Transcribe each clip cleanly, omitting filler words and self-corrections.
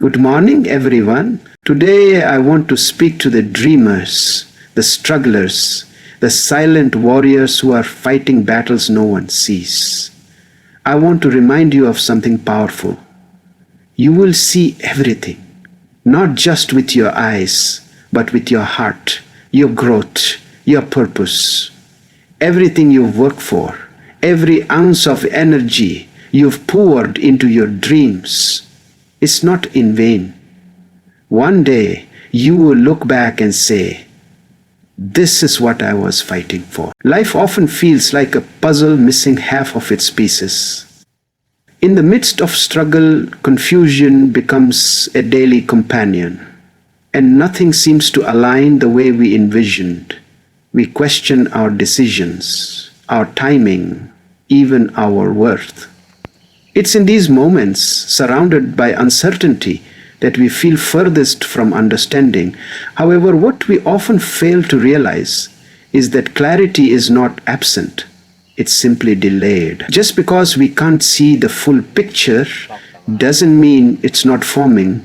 Good morning, everyone. Today I want to speak to the dreamers, the strugglers, the silent warriors who are fighting battles no one sees. I want to remind you of something powerful. You will see everything, not just with your eyes, but with your heart, your growth, your purpose. Everything you've worked for, every ounce of energy you've poured into your dreams, is not in vain. One day you will look back and say, "This is what I was fighting for." Life often feels like a puzzle missing half of its pieces. In the midst of struggle, confusion becomes a daily companion, and nothing seems to align the way we envisioned. We question our decisions, our timing, even our worth. It's in these moments, surrounded by uncertainty, that we feel furthest from understanding. However, what we often fail to realize is that clarity is not absent, it's simply delayed. Just because we can't see the full picture doesn't mean it's not forming.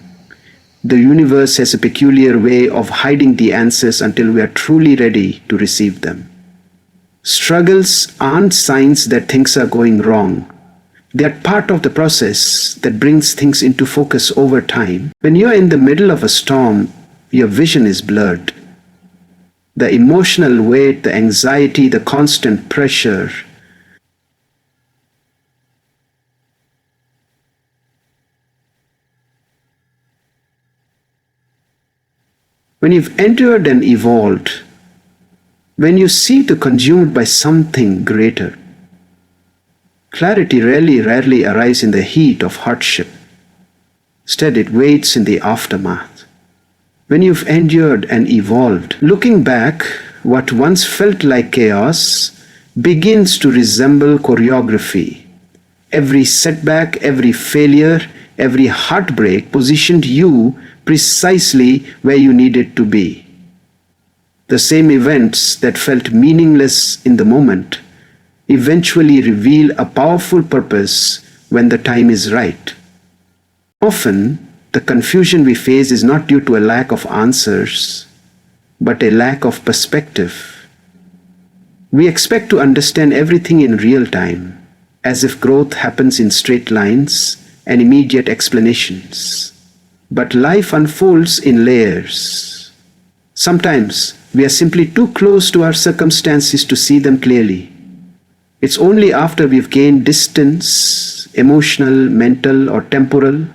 The universe has a peculiar way of hiding the answers until we are truly ready to receive them. Struggles aren't signs that things are going wrong. They are part of the process that brings things into focus over time. When you are in the middle of a storm, your vision is blurred. The emotional weight, the anxiety, the constant pressure. When you've entered and evolved, when you see to consumed by something greater, clarity rarely arrives in the heat of hardship. Instead, it waits in the aftermath. When you've endured and evolved, looking back, what once felt like chaos begins to resemble choreography. Every setback, every failure, every heartbreak positioned you precisely where you needed to be. The same events that felt meaningless in the moment eventually reveal a powerful purpose when the time is right. Often, the confusion we face is not due to a lack of answers, but a lack of perspective. We expect to understand everything in real time, as if growth happens in straight lines and immediate explanations. But life unfolds in layers. Sometimes we are simply too close to our circumstances to see them clearly. It's only after we've gained distance, emotional, mental, or temporal,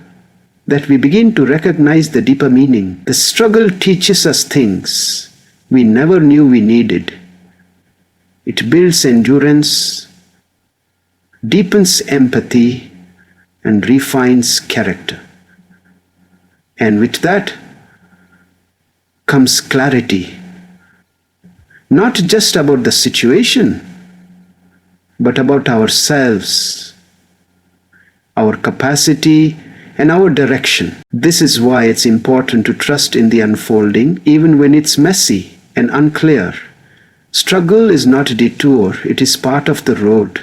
that we begin to recognize the deeper meaning. The struggle teaches us things we never knew we needed. It builds endurance, deepens empathy, and refines character. And with that comes clarity. Not just about the situation, but about ourselves, our capacity, and our direction. This is why it's important to trust in the unfolding, even when it's messy and unclear. Struggle is not a detour, it is part of the road.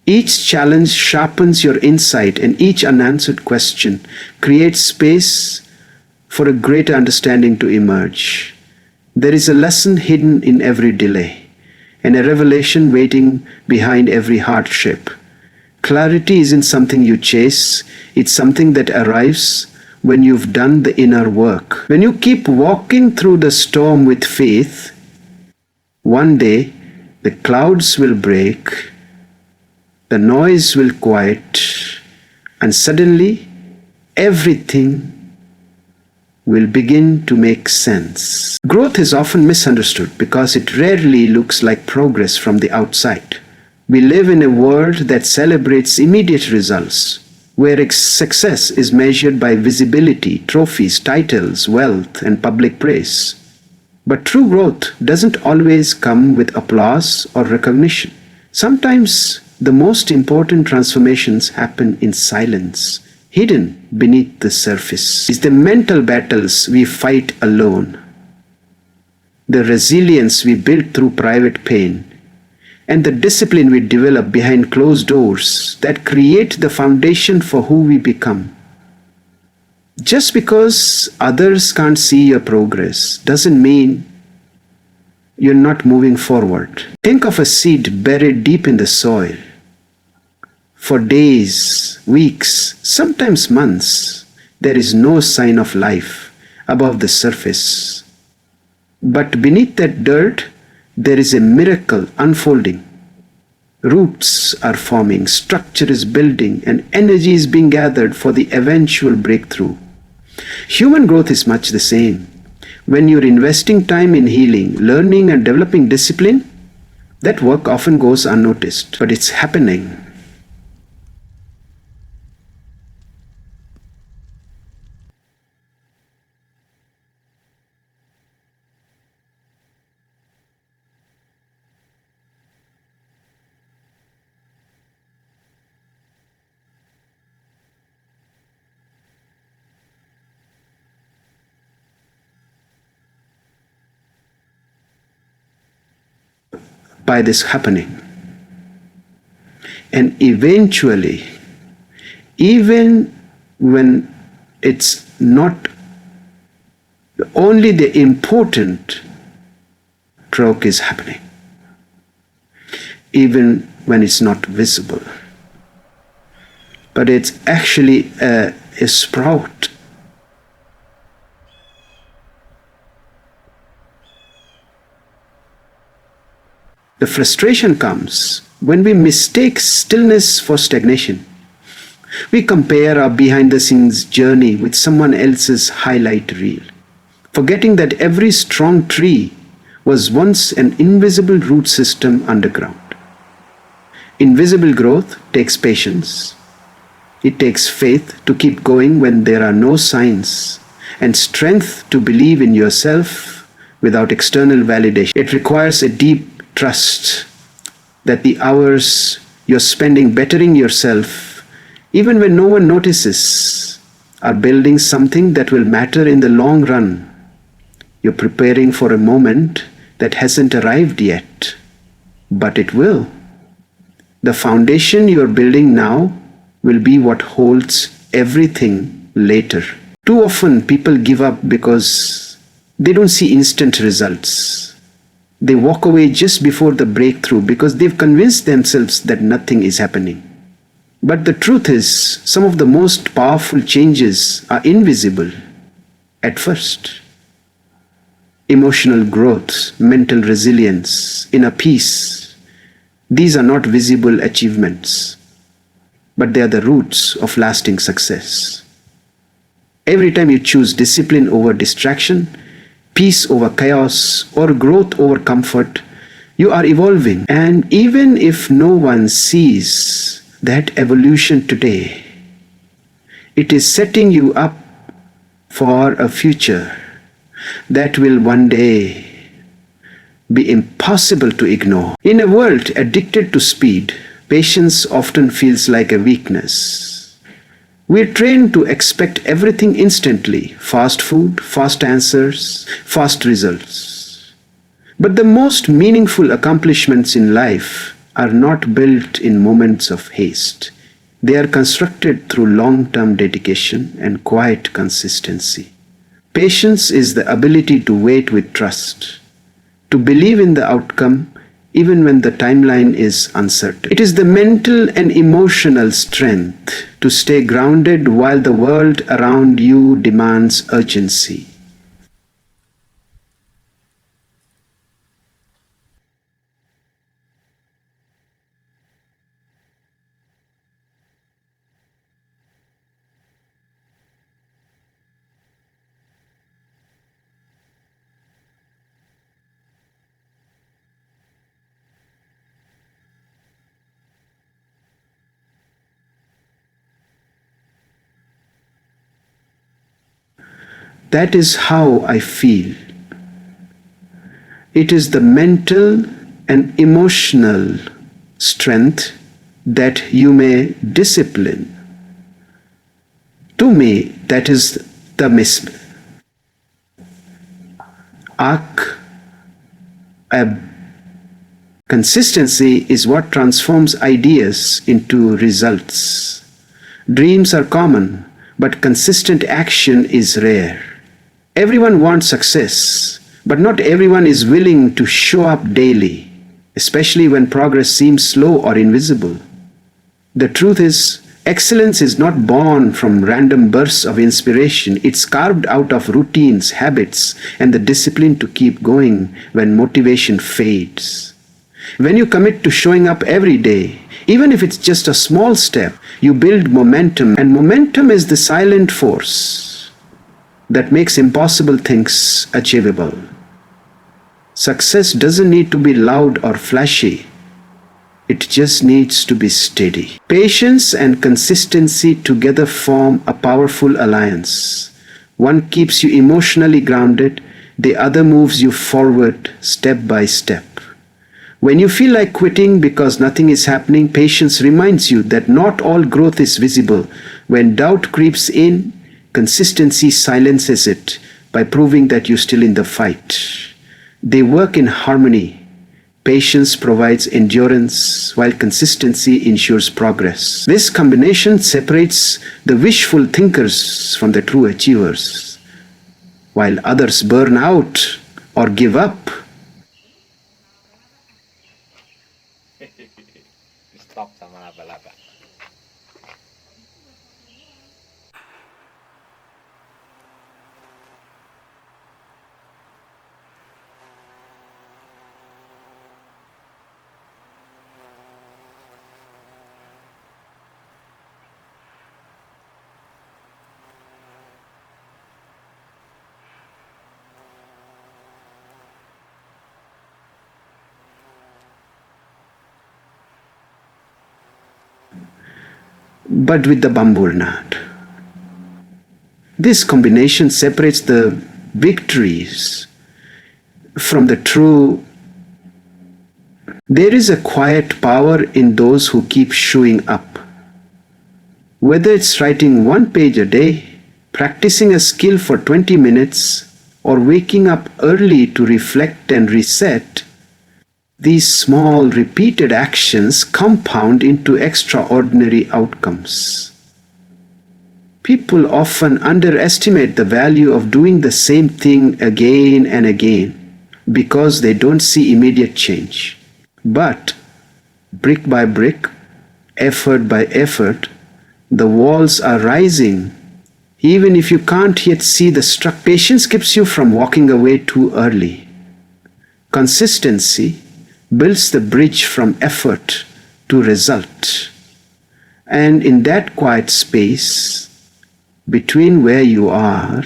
Each challenge sharpens your insight, and each unanswered question creates space for a greater understanding to emerge. There is a lesson hidden in every delay, and a revelation waiting behind every hardship. Clarity isn't something you chase, it's something that arrives when you've done the inner work. When you keep walking through the storm with faith, one day the clouds will break, the noise will quiet, and suddenly everything will begin to make sense. Growth is often misunderstood because it rarely looks like progress from the outside. We live in a world that celebrates immediate results, where success is measured by visibility, trophies, titles, wealth, and public praise. But true growth doesn't always come with applause or recognition. Sometimes the most important transformations happen in silence. Hidden beneath the surface is the mental battles we fight alone, the resilience we build through private pain, and the discipline we develop behind closed doors that create the foundation for who we become. Just because others can't see your progress doesn't mean you're not moving forward. Think of a seed buried deep in the soil for days, weeks, sometimes months. There is no sign of life above the surface. But beneath that dirt, there is a miracle unfolding. Roots are forming, structure is building, and energy is being gathered for the eventual breakthrough. Human growth is much the same. When you're investing time in healing, learning, and developing discipline, that work often goes unnoticed, but it's happening. By this happening. And eventually, even when it's not only the important stroke is happening, even when it's not visible, but it's actually a sprout. The frustration comes when we mistake stillness for stagnation. We compare our behind-the-scenes journey with someone else's highlight reel, forgetting that every strong tree was once an invisible root system underground. Invisible growth takes patience. It takes faith to keep going when there are no signs, and strength to believe in yourself without external validation. It requires a deep trust that the hours you're spending bettering yourself, even when no one notices, are building something that will matter in the long run. You're preparing for a moment that hasn't arrived yet, but it will. The foundation you're building now will be what holds everything later. Too often people give up because they don't see instant results. They walk away just before the breakthrough because they've convinced themselves that nothing is happening. But the truth is, some of the most powerful changes are invisible at first. Emotional growth, mental resilience, inner peace, these are not visible achievements, but they are the roots of lasting success. Every time you choose discipline over distraction, peace over chaos, or growth over comfort, you are evolving. And even if no one sees that evolution today, it is setting you up for a future that will one day be impossible to ignore. In a world addicted to speed, patience often feels like a weakness. We're trained to expect everything instantly: fast food, fast answers, fast results. But the most meaningful accomplishments in life are not built in moments of haste. They are constructed through long-term dedication and quiet consistency. Patience is the ability to wait with trust, to believe in the outcome even when the timeline is uncertain. It is the mental and emotional strength to stay grounded while the world around you demands urgency. That is how I feel. It is the mental and emotional strength that you may discipline. To me, that is the arc. A consistency is what transforms ideas into results. Dreams are common, but consistent action is rare. Everyone wants success, but not everyone is willing to show up daily, especially when progress seems slow or invisible. The truth is, excellence is not born from random bursts of inspiration. It's carved out of routines, habits, and the discipline to keep going when motivation fades. When you commit to showing up every day, even if it's just a small step, you build momentum, and momentum is the silent force that makes impossible things achievable. Success doesn't need to be loud or flashy. It just needs to be steady. Patience and consistency together form a powerful alliance. One keeps you emotionally grounded, the other moves you forward step by step. When you feel like quitting because nothing is happening, patience reminds you that not all growth is visible. When doubt creeps in, consistency silences it by proving that you're still in the fight. They work in harmony. Patience provides endurance, while consistency ensures progress. This combination separates the wishful thinkers from the true achievers. While others burn out or give up, Stop sama laba-laba. but with the bamboo nut. This combination separates the victories from the true. There is a quiet power in those who keep showing up. Whether it's writing one page a day, practicing a skill for 20 minutes, or waking up early to reflect and reset, these small repeated actions compound into extraordinary outcomes. People often underestimate the value of doing the same thing again and again because they don't see immediate change. But brick by brick, effort by effort, the walls are rising. Even if you can't yet see the structure, patience keeps you from walking away too early. Consistency builds the bridge from effort to result. And in that quiet space between where you are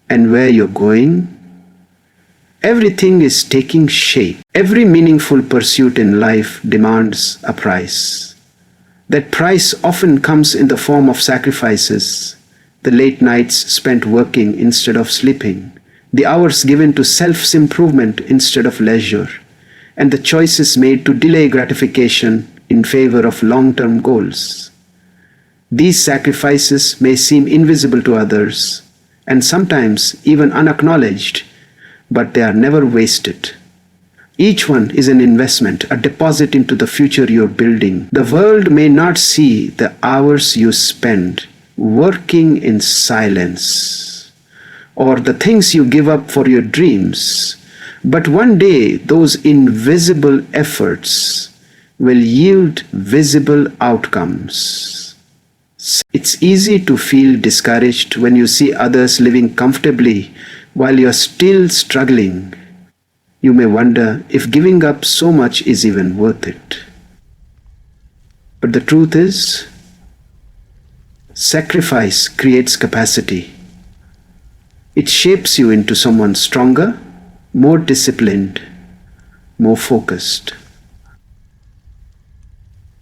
and where you're going, everything is taking shape. Every meaningful pursuit in life demands a price. That price often comes in the form of sacrifices, the late nights spent working instead of sleeping, the hours given to self-improvement instead of leisure, and the choices made to delay gratification in favor of long-term goals. These sacrifices may seem invisible to others, and sometimes even unacknowledged, but they are never wasted. Each one is an investment, a deposit into the future you're building. The world may not see the hours you spend working in silence, or the things you give up for your dreams, but one day those invisible efforts will yield visible outcomes. It's easy to feel discouraged when you see others living comfortably while you're still struggling. You may wonder if giving up so much is even worth it. But the truth is, sacrifice creates capacity. It shapes you into someone stronger, more disciplined, more focused.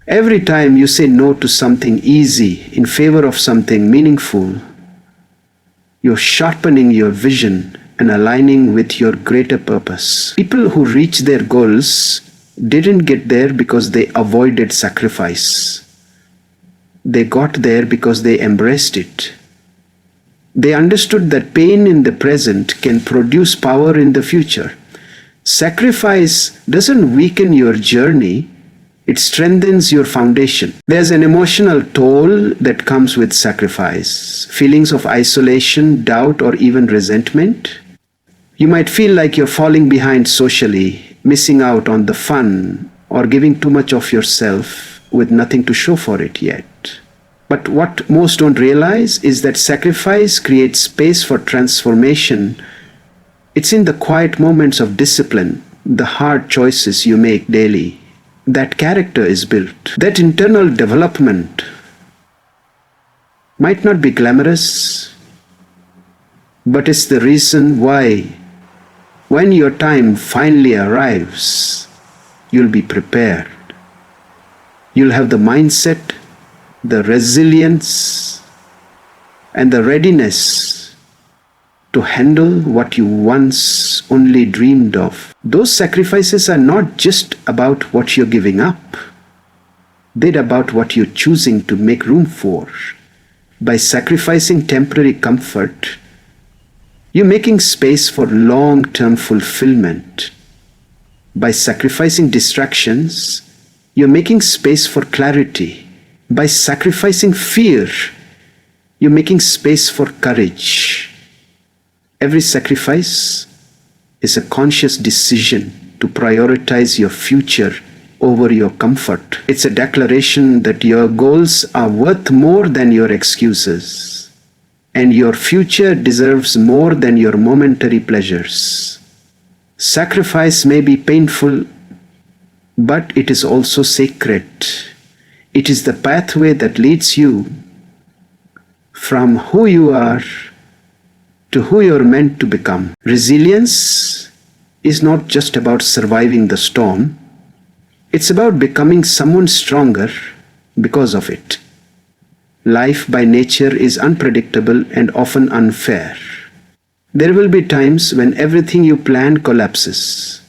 Every time you say no to something easy in favor of something meaningful, you're sharpening your vision and aligning with your greater purpose. People who reach their goals didn't get there because they avoided sacrifice. They got there because they embraced it. They understood that pain in the present can produce power in the future. Sacrifice doesn't weaken your journey, It strengthens your foundation. There's an emotional toll that comes with sacrifice. Feelings of isolation, doubt, or even resentment. You might feel like you're falling behind socially, missing out on the fun, or giving too much of yourself with nothing to show for it yet. But what most don't realize is that sacrifice creates space for transformation. It's in the quiet moments of discipline, the hard choices you make daily, that character is built. That internal development might not be glamorous, but it's the reason why, when your time finally arrives, you'll be prepared. You'll have the mindset, the resilience, and the readiness to handle what you once only dreamed of. Those sacrifices are not just about what you're giving up. They're about what you're choosing to make room for. By sacrificing temporary comfort, you're making space for long-term fulfillment. By sacrificing distractions, you're making space for clarity. By sacrificing fear, you're making space for courage. Every sacrifice is a conscious decision to prioritize your future over your comfort. It's a declaration that your goals are worth more than your excuses, and your future deserves more than your momentary pleasures. Sacrifice may be painful, but it is also sacred. It is the pathway that leads you from who you are to who you're meant to become. Resilience is not just about surviving the storm. It's about becoming someone stronger because of it. Life by nature is unpredictable and often unfair. There will be times when everything you plan collapses,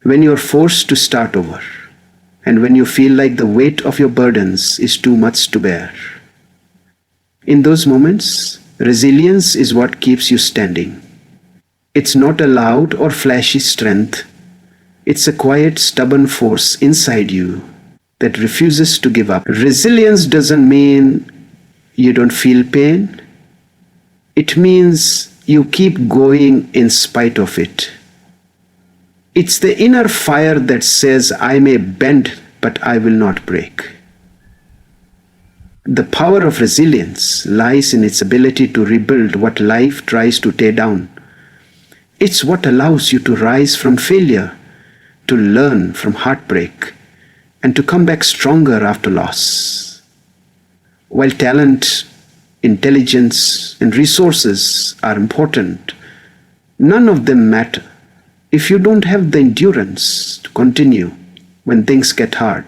when you're forced to start over, and when you feel like the weight of your burdens is too much to bear. In those moments, resilience is what keeps you standing. It's not a loud or flashy strength. It's a quiet, stubborn force inside you that refuses to give up. Resilience doesn't mean you don't feel pain. It means you keep going in spite of it. It's the inner fire that says, I may bend, but I will not break. The power of resilience lies in its ability to rebuild what life tries to tear down. It's what allows you to rise from failure, to learn from heartbreak, and to come back stronger after loss. While talent, intelligence, and resources are important, none of them matter if you don't have the endurance to continue when things get hard.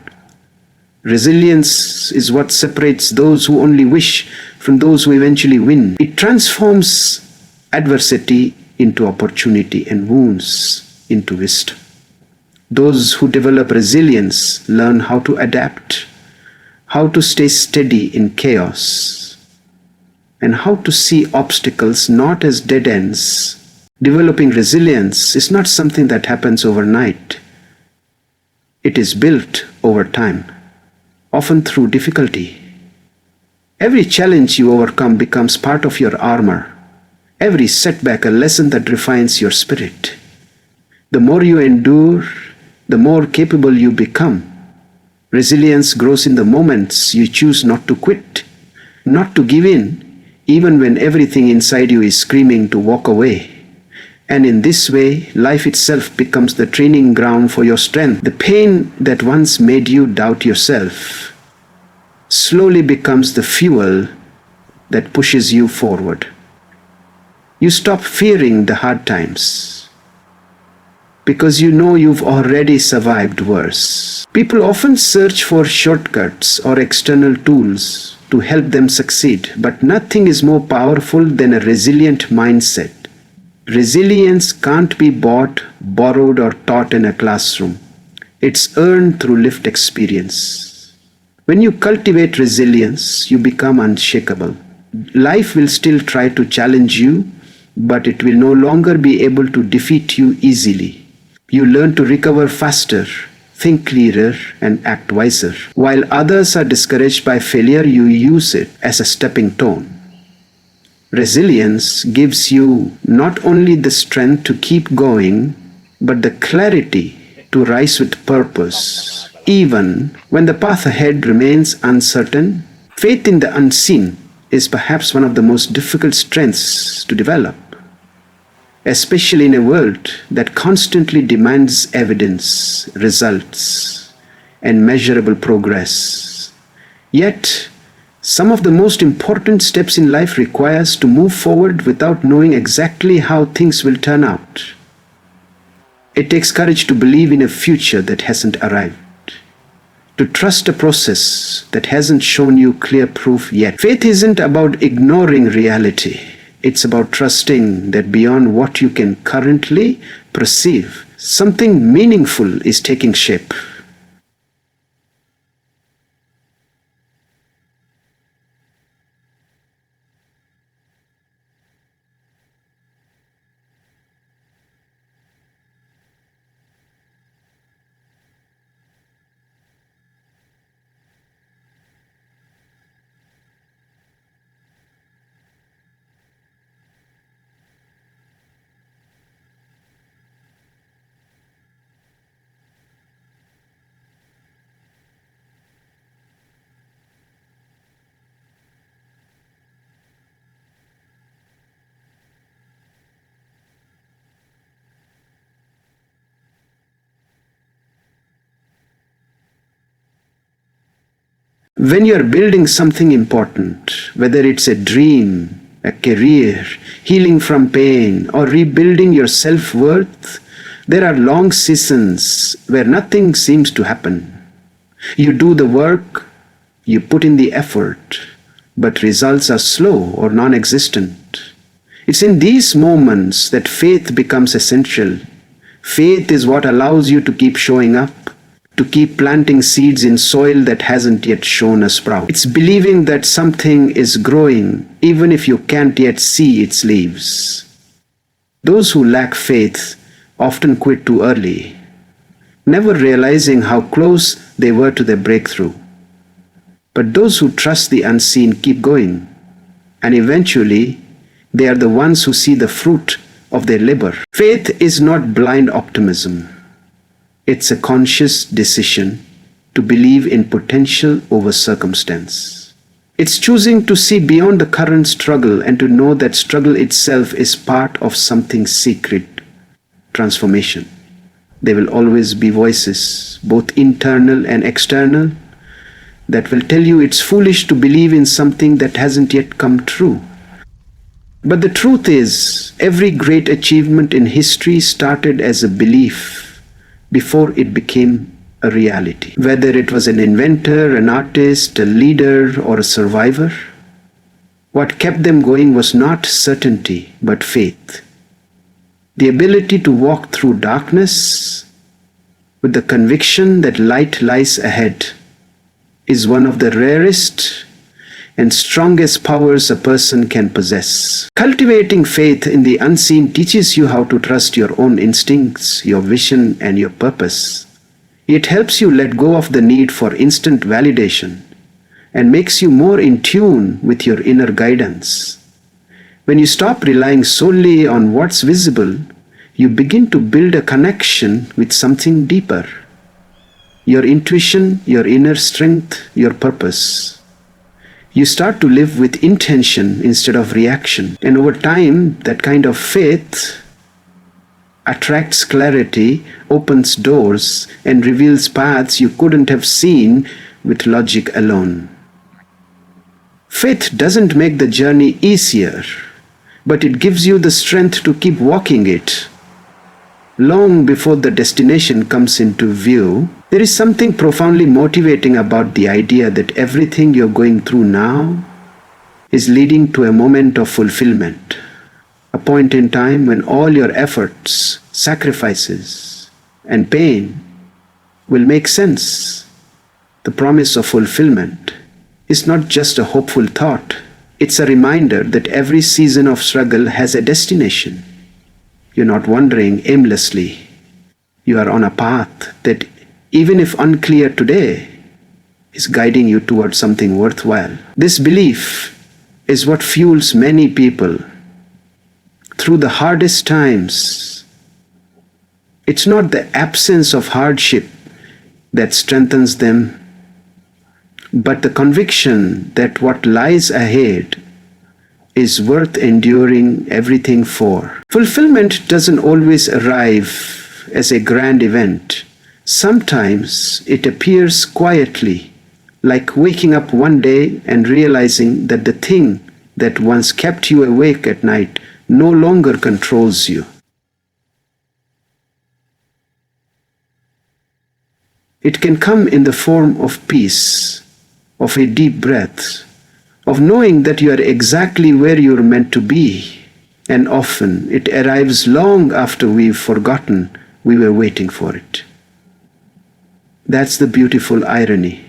Resilience is what separates those who only wish from those who eventually win. It transforms adversity into opportunity and wounds into wisdom. Those who develop resilience learn how to adapt, how to stay steady in chaos, and how to see obstacles not as dead ends. Developing resilience is not something that happens overnight. It is built over time, often through difficulty. Every challenge you overcome becomes part of your armor. Every setback a lesson that refines your spirit. The more you endure, the more capable you become. Resilience grows in the moments you choose not to quit, not to give in, even when everything inside you is screaming to walk away. And in this way, life itself becomes the training ground for your strength. The pain that once made you doubt yourself slowly becomes the fuel that pushes you forward. You stop fearing the hard times because you know you've already survived worse. People often search for shortcuts or external tools to help them succeed, but nothing is more powerful than a resilient mindset. Resilience can't be bought, borrowed, or taught in a classroom. It's earned through lived experience. When you cultivate resilience, you become unshakable. Life will still try to challenge you, but it will no longer be able to defeat you easily. You learn to recover faster, think clearer, and act wiser. While others are discouraged by failure, you use it as a stepping stone. Resilience gives you not only the strength to keep going, but the clarity to rise with purpose. Even when the path ahead remains uncertain, faith in the unseen is perhaps one of the most difficult strengths to develop, especially in a world that constantly demands evidence, results, and measurable progress. Yet, some of the most important steps in life require us to move forward without knowing exactly how things will turn out. It takes courage to believe in a future that hasn't arrived, to trust a process that hasn't shown you clear proof yet. Faith isn't about ignoring reality. It's about trusting that beyond what you can currently perceive, something meaningful is taking shape. When you're building something important, whether it's a dream, a career, healing from pain, or rebuilding your self-worth, there are long seasons where nothing seems to happen. You do the work, you put in the effort, but results are slow or non-existent. It's in these moments that faith becomes essential. Faith is what allows you to keep showing up, to keep planting seeds in soil that hasn't yet shown a sprout. It's believing that something is growing even if you can't yet see its leaves. Those who lack faith often quit too early, never realizing how close they were to their breakthrough. But those who trust the unseen keep going, and eventually they are the ones who see the fruit of their labor. Faith is not blind optimism. It's a conscious decision to believe in potential over circumstance. It's choosing to see beyond the current struggle and to know that struggle itself is part of something secret, transformation. There will always be voices, both internal and external, that will tell you it's foolish to believe in something that hasn't yet come true. But the truth is, every great achievement in history started as a belief before it became a reality. Whether it was an inventor, an artist, a leader, or a survivor, what kept them going was not certainty, but faith. The ability to walk through darkness with the conviction that light lies ahead is one of the rarest and strongest powers a person can possess. Cultivating faith in the unseen teaches you how to trust your own instincts, your vision, and your purpose. It helps you let go of the need for instant validation and makes you more in tune with your inner guidance. When you stop relying solely on what's visible, you begin to build a connection with something deeper. Your intuition, your inner strength, your purpose. You start to live with intention instead of reaction. And over time, that kind of faith attracts clarity, opens doors, and reveals paths you couldn't have seen with logic alone. Faith doesn't make the journey easier, but it gives you the strength to keep walking it. Long before the destination comes into view, there is something profoundly motivating about the idea that everything you're going through now is leading to a moment of fulfillment, a point in time when all your efforts, sacrifices, and pain will make sense. The promise of fulfillment is not just a hopeful thought, it's a reminder that every season of struggle has a destination. You're not wandering aimlessly. You are on a path that even if unclear today, is guiding you towards something worthwhile. This belief is what fuels many people through the hardest times. It's not the absence of hardship that strengthens them, but the conviction that what lies ahead is worth enduring everything for. Fulfillment doesn't always arrive as a grand event. Sometimes it appears quietly, like waking up one day and realizing that the thing that once kept you awake at night no longer controls you. It can come in the form of peace, of a deep breath, of knowing that you are exactly where you are meant to be, and often it arrives long after we've forgotten we were waiting for it. That's the beautiful irony.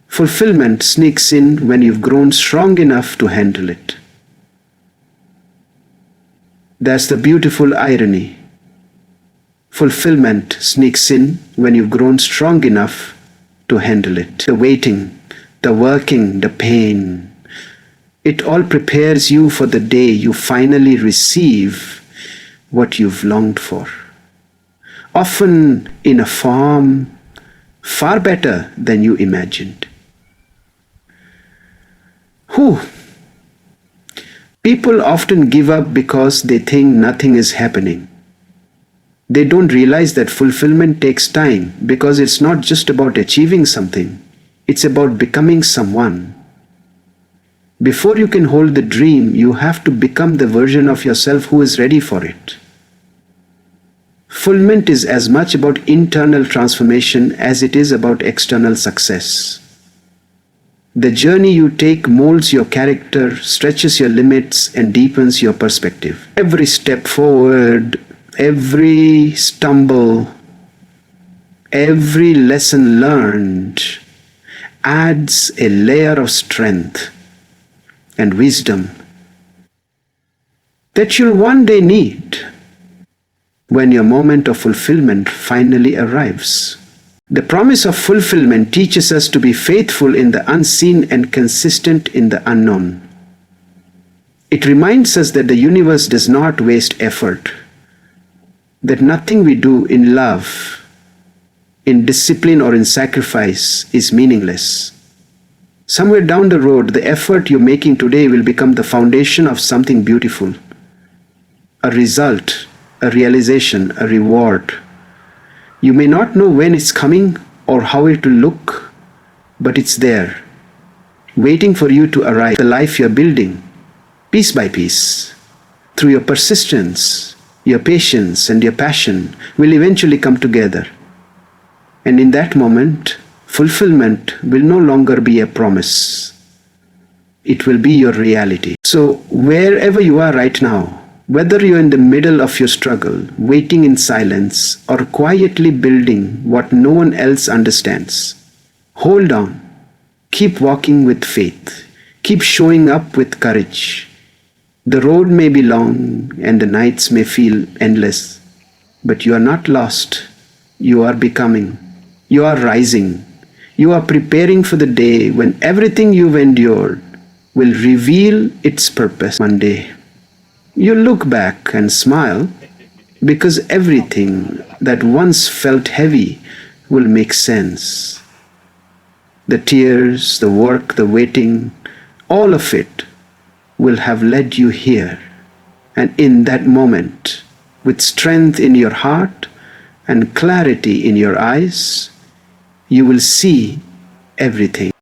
Fulfillment sneaks in when you've grown strong enough to handle it. That's the beautiful irony. Fulfillment sneaks in when you've grown strong enough to handle it. The waiting, the working, the pain, it all prepares you for the day you finally receive what you've longed for. Often in a form far better than you imagined. People often give up because they think nothing is happening. They don't realize that fulfillment takes time, because it's not just about achieving something, it's about becoming someone. Before you can hold the dream, you have to become the version of yourself who is ready for it. Fulfillment is as much about internal transformation as it is about external success. The journey you take molds your character, stretches your limits, and deepens your perspective. Every step forward, every stumble, every lesson learned adds a layer of strength and wisdom that you'll one day need when your moment of fulfillment finally arrives. The promise of fulfillment teaches us to be faithful in the unseen and consistent in the unknown. It reminds us that the universe does not waste effort, that nothing we do in love, in discipline, or in sacrifice is meaningless. Somewhere down the road, the effort you're making today will become the foundation of something beautiful, a result, a realization, a reward. You may not know when it's coming or how it will look, but it's there, waiting for you to arrive. The life you're building, piece by piece, through your persistence, your patience, and your passion, will eventually come together. And in that moment, fulfillment will no longer be a promise. It will be your reality. So wherever you are right now, whether you're in the middle of your struggle, waiting in silence, or quietly building what no one else understands, hold on. Keep walking with faith. Keep showing up with courage. The road may be long and the nights may feel endless, but you are not lost. You are becoming. You are rising. You are preparing for the day when everything you've endured will reveal its purpose one day. You look back and smile, because everything that once felt heavy will make sense. The tears, the work, the waiting, all of it will have led you here. And in that moment, with strength in your heart and clarity in your eyes, you will see everything.